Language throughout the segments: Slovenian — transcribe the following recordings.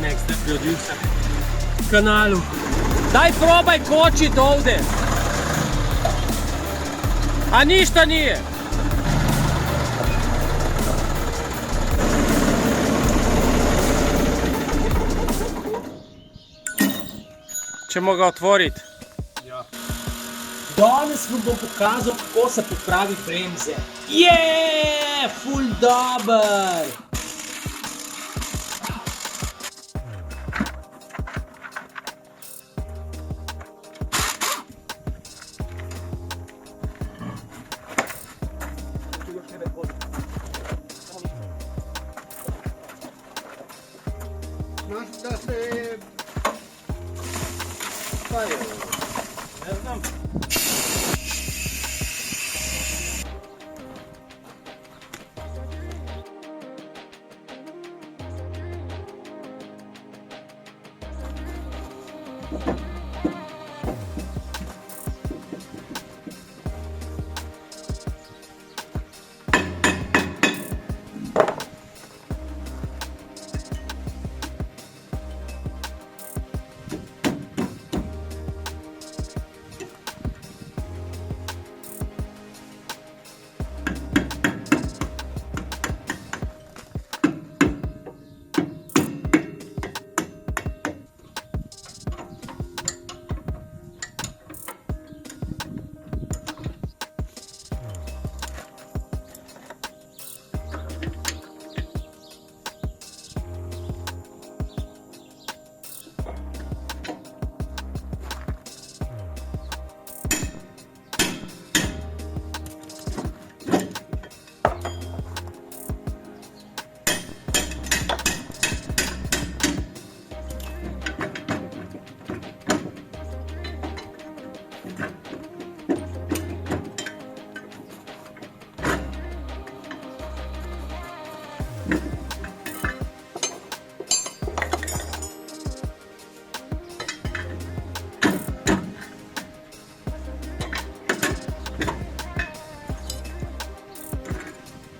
Next producer kanalu. Daj probaj kočit ovdje. A ništa nije. Ćemo ga otvoriti. Ja. Danes vam bom pokazal, kako se popravi bremze. Je, ful dober! Znaš da se... Pa je... Ne znam.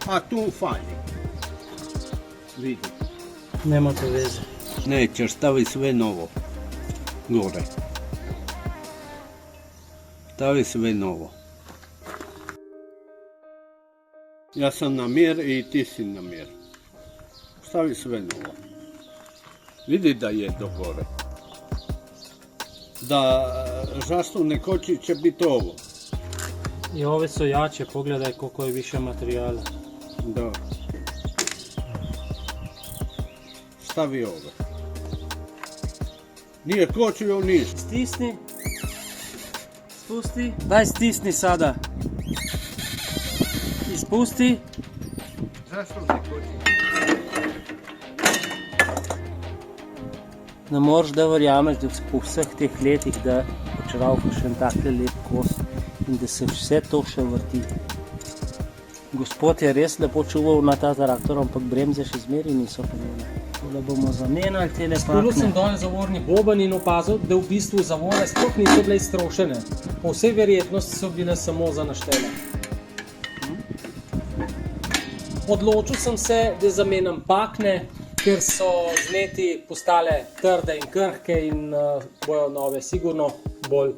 A tu fali. Vidi. Nema to veze. Nećeš, stavi sve novo. Gore. Stavi sve novo. Ja sam na mir i ti si na mir. Stavi sve novo. Vidi da je do gore. Da žastovne koči će biti ovo. I ove su jače, pogledaj koliko je više materijala. Da. Stavi ove. Nije kočio ništa. Stisni. Spusti. Daj stisni sada. I spusti. Zašto ne koči? Ne moreš da verjameš, da po vseh teh letih, da počravaš en takle lep kos in da se vse to še vrti. Gospod je res lepo čuval na ta traktor, ampak bremze še zmeri niso pomembne. Tole bomo zamenjali tele pakne. Spulil sem dol zavorni boben in opazil, da v bistvu zavore sploh niso bile iztrošene. Po vsej verjetnosti so bile samo za naštele. Odločil sem se, da zamenjam pakne, ker so z leti postale trde in krhke in bojo nove sigurno bolj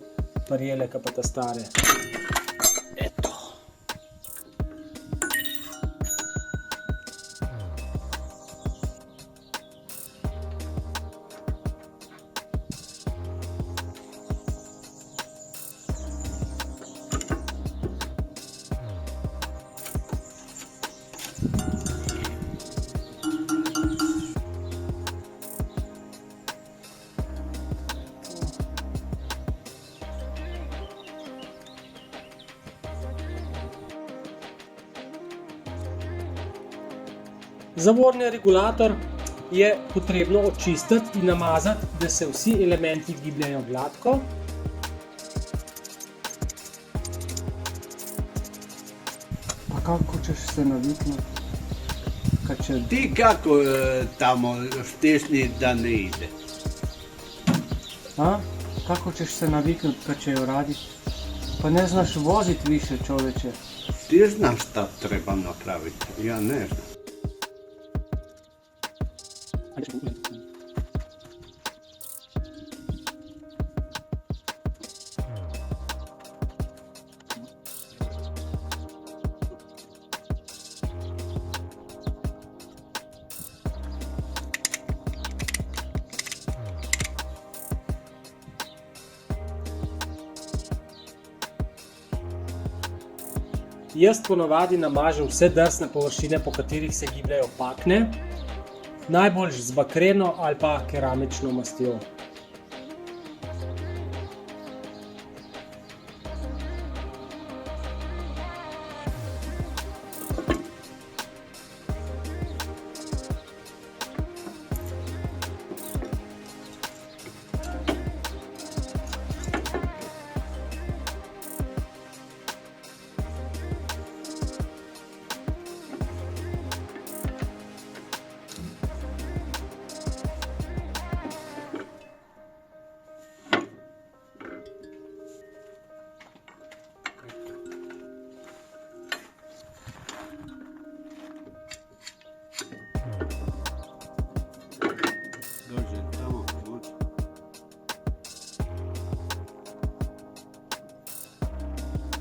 prijele, kot pa ta stare. Eto. Zavorni regulator je potrebno očistiti in namazati, da se vsi elementi gibljajo gladko. Pa kako ćeš se naviknuti? Ti kako tamo stisni da ne ide? A? Kako ćeš se naviknuti kad će jo raditi? Pa ne znaš voziti više, čoveče. Ti znaš šta treba napraviti, ja ne znam. Jaz ponavadi namažem vse drsne površine, po katerih se gibljajo pakne, najbolj z bakreno ali pa keramično mastjo. Dođe tamo, može.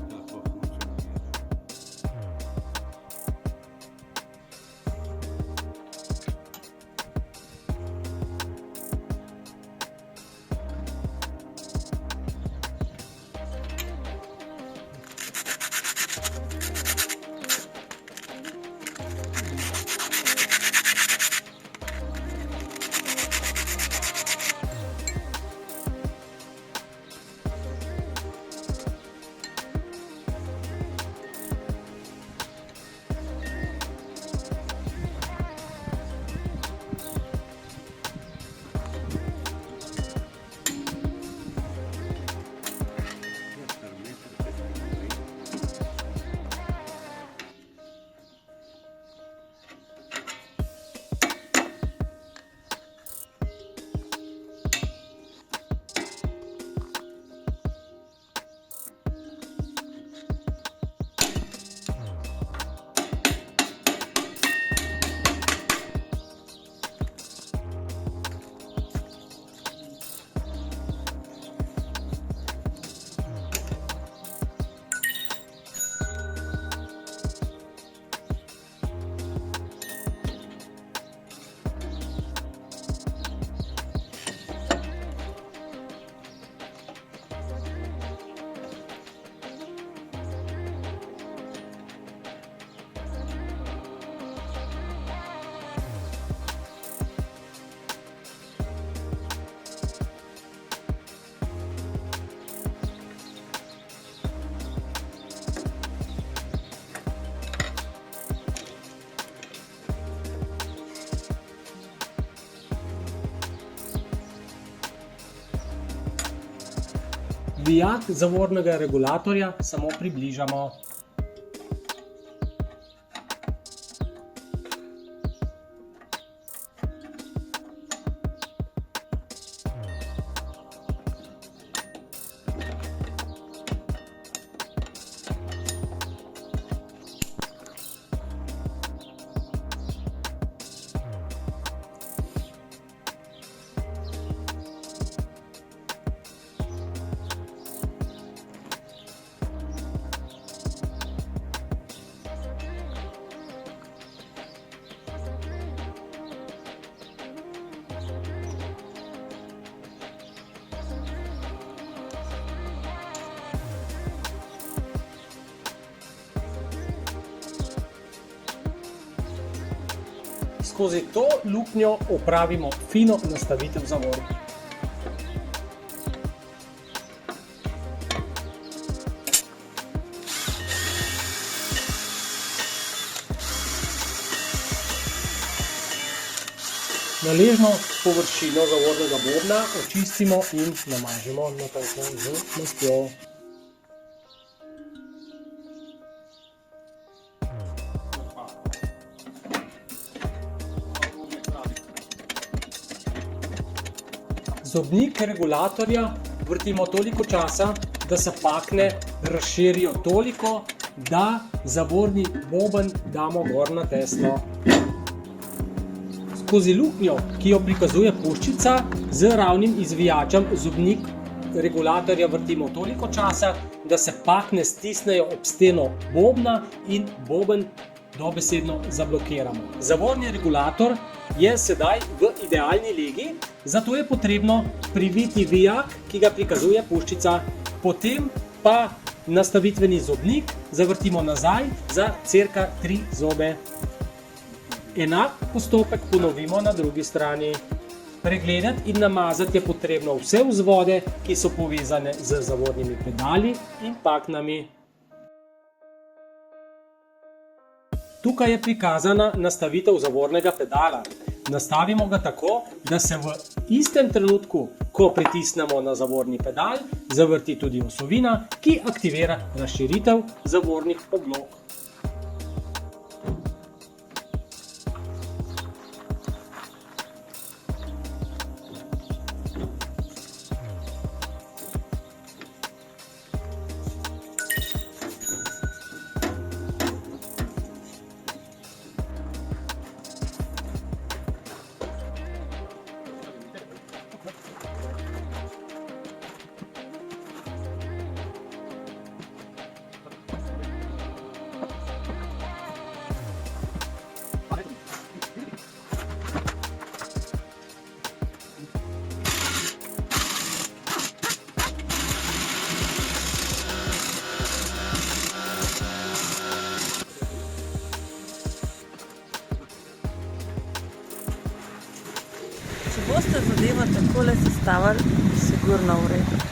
Tako funkcionira. Vijak zavornega regulatorja samo približamo. Skozi to luknjo opravimo fino nastavitev zavor. Naležno površino zavornega bobna očistimo in namažemo na tanko z mastjo. Zobnik regulatorja vrtimo toliko časa, da se pakne razširijo toliko, da zavorni boben damo gor na tesno. Skozi luknjo, ki jo prikazuje puščica, z ravnim izvijačem zobnik regulatorja vrtimo toliko časa, da se pakne stisnejo ob steno bobna in boben dobesedno zablokiramo. Zavorni regulator je sedaj v idealni legi, zato je potrebno priviti vijak, ki ga prikazuje puščica. Potem pa nastavitveni zobnik, zavrtimo nazaj za cirka 3 zobe. Enak postopek ponovimo na drugi strani. Pregledati in namazati je potrebno vse vzvode, ki so povezane z zavornimi pedali in paknami. Tukaj je prikazana nastavitev zavornega pedala. Nastavimo ga tako, da se v istem trenutku, ko pritisnemo na zavorni pedal, zavrti tudi osovina, ki aktivira razširitev zavornih oblog. Če boste zadevo takole sestavili, sigurno v redu.